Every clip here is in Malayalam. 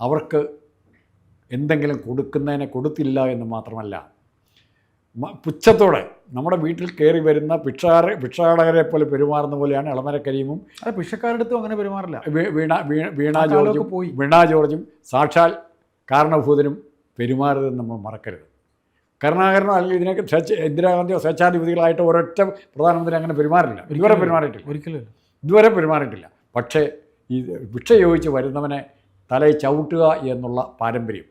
അവർക്ക് എന്തെങ്കിലും കൊടുത്തില്ല എന്ന് മാത്രമല്ല, പുച്ഛത്തോടെ നമ്മുടെ വീട്ടിൽ കയറി വരുന്ന ഭിക്ഷാടകരെ പോലെ പെരുമാറുന്ന പോലെയാണ് എളമര കരീമും. അത് ഭിക്ഷക്കാരുടെ അടുത്തും അങ്ങനെ പെരുമാറില്ല. വീണ ജോർജും സാക്ഷാൽ കാരണഭൂതനും പെരുമാറുന്നതെന്ന് നമ്മൾ മറക്കരുത്. കരുണാകരനോ അല്ലെങ്കിൽ ഇതിനൊക്കെ ഇന്ദിരാഗാന്ധിയോ സ്വേച്ഛാധിപതികളായിട്ട് ഒരൊറ്റ പ്രധാനമന്ത്രി അങ്ങനെ പെരുമാറില്ല, ഇതുവരെ പെരുമാറിയിട്ടില്ല. പക്ഷേ ഈ ഭിക്ഷ ചോദിച്ച് വരുന്നവനെ തലയിൽ ചവിട്ടുക എന്നുള്ള പാരമ്പര്യം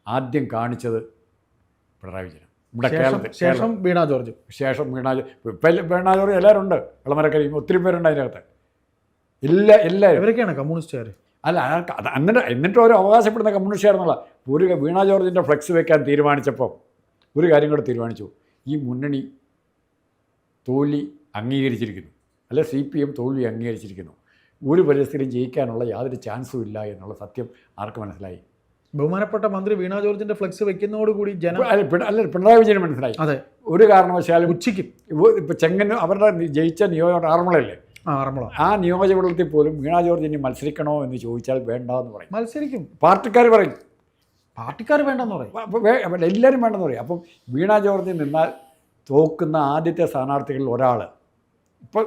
ആദ്യം കാണിച്ചത് പിണറായി വിജയൻ. ഇവിടെ കേരളത്തിൽ ശേഷം വീണ ജോർജ് എല്ലാവരും ഉണ്ട്. എളമര കരീം ഒത്തിരി പേരുണ്ട് അതിനകത്ത്. എല്ലാവരും ഇവരൊക്കെയാണ് കമ്മ്യൂണിസ്റ്റുകാർ. അല്ല, എന്നിട്ട് ഒരു അവകാശപ്പെടുന്ന കമ്മ്യൂണിസ്റ്റുകാരെന്നുള്ള ഒരു വീണ ജോർജിൻ്റെ ഫ്ലെക്സ് വെക്കാൻ തീരുമാനിച്ചപ്പോൾ ഒരു കാര്യം കൂടെ തീരുമാനിച്ചു. ഈ മുന്നണി തോൽവി അംഗീകരിച്ചിരിക്കുന്നു, അല്ലെ CPM തോൽവി അംഗീകരിച്ചിരിക്കുന്നു, ഒരു പരിസ്ഥിതിയും ജയിക്കാനുള്ള യാതൊരു ചാൻസും ഇല്ല എന്നുള്ള സത്യം ആർക്ക് മനസ്സിലായി? ബഹുമാനപ്പെട്ട മന്ത്രി വീണ ജോർജിന്റെ ഫ്ലെക്സ് വെക്കുന്നതോടുകൂടി പിണറായി വിജയന് മനസ്സിലായി. അതെ, ഒരു കാരണവശാലും ഉച്ചയ്ക്ക് ഇപ്പോൾ ചെങ്ങന്നൂർ അവരുടെ ജയിച്ച നിയോജക ആറന്മുളയല്ലേ, ആ നിയോജകമണ്ഡലത്തിൽ പോലും വീണ ജോർജ് ഇനി മത്സരിക്കണോ എന്ന് ചോദിച്ചാൽ വേണ്ട എന്ന് പറയും. മത്സരിക്കും, പാർട്ടിക്കാർ പറയും. പാർട്ടിക്കാർ വേണ്ടെന്ന് പറയും, എല്ലാവരും വേണ്ടെന്ന് പറയും. അപ്പം വീണ ജോർജ് നിന്നാൽ തോക്കുന്ന ആദ്യത്തെ സ്ഥാനാർത്ഥികളിൽ ഒരാൾ ഇപ്പോൾ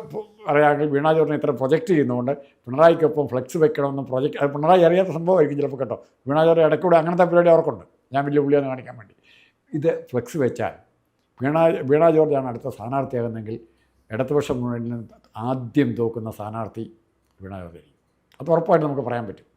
പറയുകയാണെങ്കിൽ വീണ ജോർജിനെ ഇത്ര പ്രൊജക്റ്റ് ചെയ്യുന്നതുകൊണ്ട് പിണറായിക്കൊപ്പം ഫ്ലെക്സ് വെക്കണമെന്ന് അത് പിണറായി അറിയാത്ത സംഭവമായിരിക്കും ചിലപ്പോൾ കേട്ടോ. വീണ ജോർജ് ഇടയ്ക്കൂടെ അങ്ങനത്തെ പരിപാടി അവർക്കുണ്ട്, ഞാൻ വലിയ പുള്ളിയെന്ന് കാണിക്കാൻ വേണ്ടി. ഇത് ഫ്ലെക്സ് വെച്ചാൽ വീണ ജോർജാണ് അടുത്ത സ്ഥാനാർത്ഥിയാകുന്നെങ്കിൽ ഇടതുപക്ഷം മുന്നണിയിൽ ആദ്യം തോക്കുന്ന സ്ഥാനാർത്ഥി വീണ ജോർജ്. അത് ഉറപ്പായിട്ട് നമുക്ക് പറയാൻ പറ്റും.